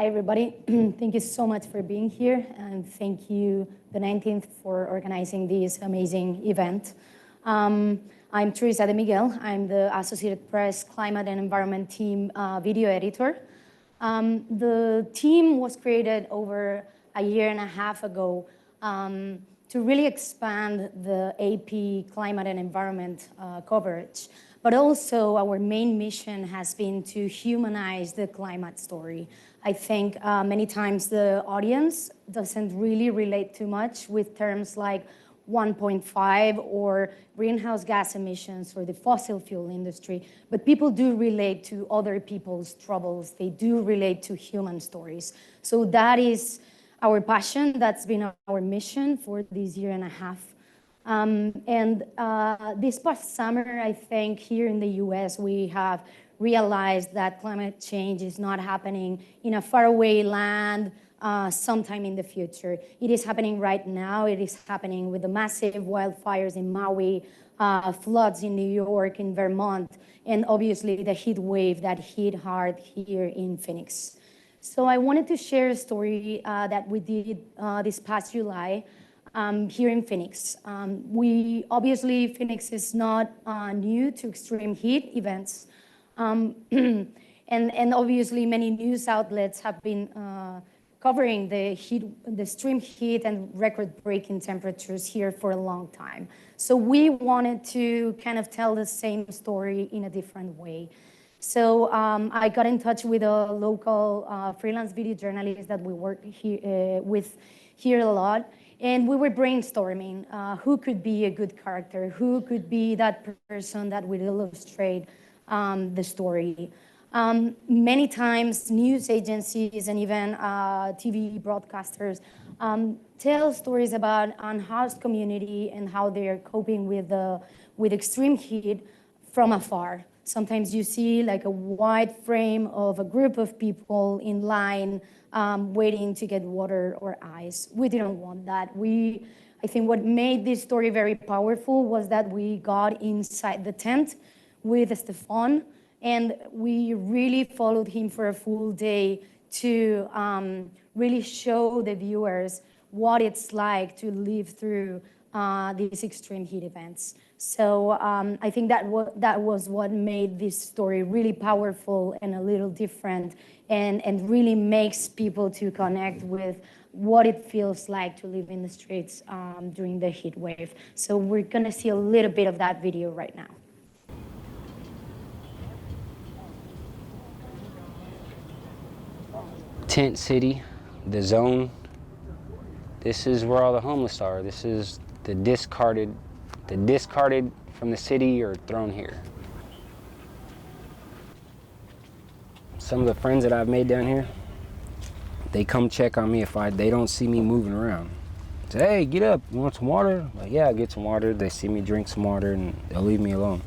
Hi, everybody. Thank you so much for being here, and thank you, the 19th, for organizing this amazing event. I'm Teresa de Miguel. I'm the Associated Press Climate and Environment Team video editor. The team was created over a year and a half ago to really expand the AP climate and environment coverage. But also our main mission has been to humanize the climate story. I think many times the audience doesn't really relate too much with terms like 1.5 or greenhouse gas emissions or the fossil fuel industry, but people do relate to other people's troubles. They do relate to human stories. So that is our passion. That's been our mission for this year and a half. This past summer, I think here in the US, we have realized that climate change is not happening in a faraway land sometime in the future. It is happening right now. It is happening with the massive wildfires in Maui, floods in New York, in Vermont, and obviously the heat wave that hit hard here in Phoenix. So I wanted to share a story that we did this past July here in Phoenix. Phoenix is not new to extreme heat events. And obviously many news outlets have been covering the extreme heat and record-breaking temperatures here for a long time. So we wanted to kind of tell the same story in a different way. So I got in touch with a local freelance video journalist that we work with here a lot. And we were brainstorming who could be a good character, who could be that person that would illustrate the story. Many times news agencies and even TV broadcasters tell stories about unhoused community and how they are coping with extreme heat from afar. Sometimes you see like a wide frame of a group of people in line waiting to get water or ice. We didn't want that. I think what made this story very powerful was that we got inside the tent with Stefan, and we really followed him for a full day to really show the viewers what it's like to live through these extreme heat events. So I think that was what made this story really powerful and a little different, and really makes people to connect with what it feels like to live in the streets during the heat wave. So we're gonna see a little bit of that video right now. Tent City, the zone. This is where all the homeless are. This is the discarded from the city or thrown here. Some of the friends that I've made down here, they come check on me if they don't see me moving around. Say, hey, get up, you want some water? Like, yeah, I get some water. They see me drink some water and they'll leave me alone.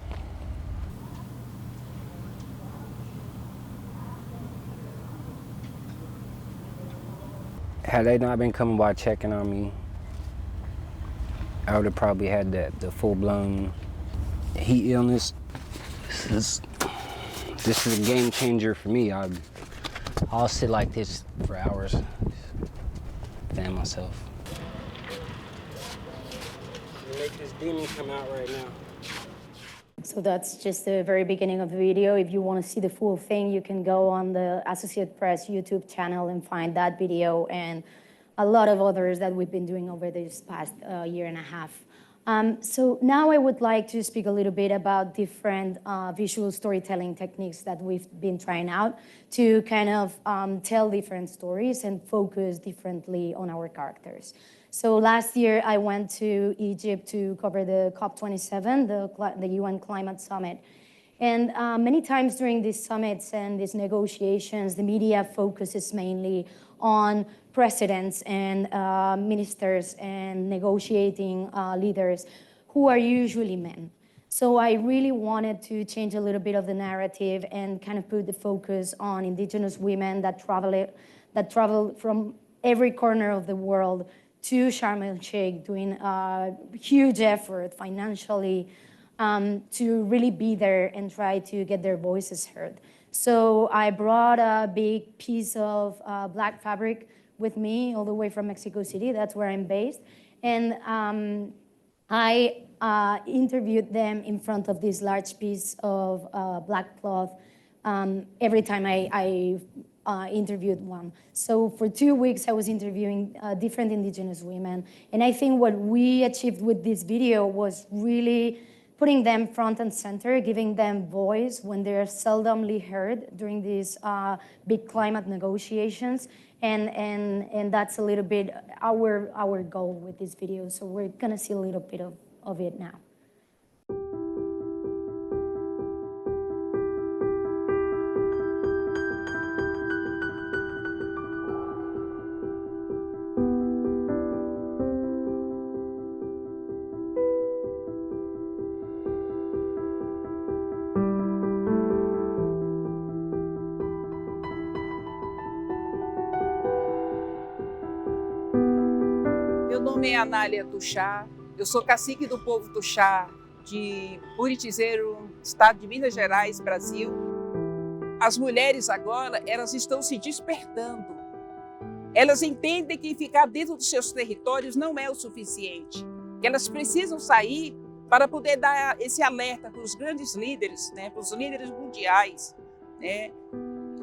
Had they not been coming by checking on me, I would have probably had the full-blown heat illness. This is a game changer for me. I'll sit like this for hours, fan myself. Make this demon come out right now. So that's just the very beginning of the video. If you want to see the full thing, you can go on the Associated Press YouTube channel and find that video and a lot of others that we've been doing over this past year and a half. So now I would like to speak a little bit about different visual storytelling techniques that we've been trying out to kind of tell different stories and focus differently on our characters. So last year I went to Egypt to cover the COP27, the UN Climate Summit. And many times during these summits and these negotiations, the media focuses mainly on presidents and ministers and negotiating leaders who are usually men. So I really wanted to change a little bit of the narrative and kind of put the focus on Indigenous women that travel from every corner of the world to Sharm el-Sheikh, doing a huge effort financially to really be there and try to get their voices heard. So I brought a big piece of black fabric with me all the way from Mexico City. That's where I'm based. And I interviewed them in front of this large piece of black cloth every time I interviewed one. So for 2 weeks, I was interviewing different Indigenous women. And I think what we achieved with this video was really putting them front and center, giving them voice when they're seldomly heard during these big climate negotiations. And that's a little bit our goal with this video. So we're gonna see a little bit of it now. Meu nome é Anália Tuxá, eu sou cacique do povo Tuxá de Buritizeiro, estado de Minas Gerais, Brasil. As mulheres agora, elas estão se despertando. Elas entendem que ficar dentro dos seus territórios não é o suficiente. Que elas precisam sair para poder dar esse alerta para os grandes líderes, né, para os líderes mundiais, né?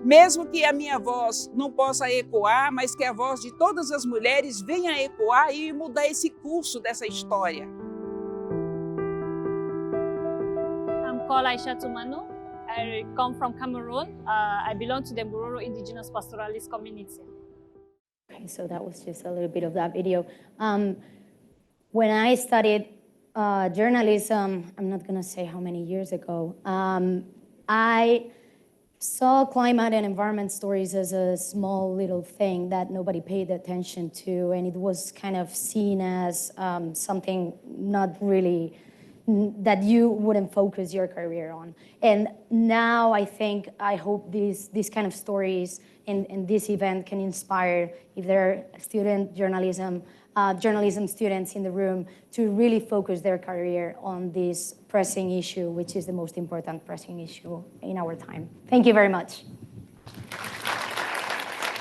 Mesmo que a minha voz não possa ecoar, mas que a voz de todas as mulheres venha a ecoar e mudar esse curso dessa história. I'm called Aisha Tumanu. I come from Cameroon. I belong to the Mbororo Indigenous Pastoralist community. Okay, so that was just a little bit of that video. When I studied journalism, I'm not gonna say how many years ago, I saw climate and environment stories as a small little thing that nobody paid attention to, and it was kind of seen as something not really, that you wouldn't focus your career on. And now I hope these kind of stories and this event can inspire, if there are journalism students in the room, to really focus their career on this pressing issue, which is the most important pressing issue in our time. Thank you very much.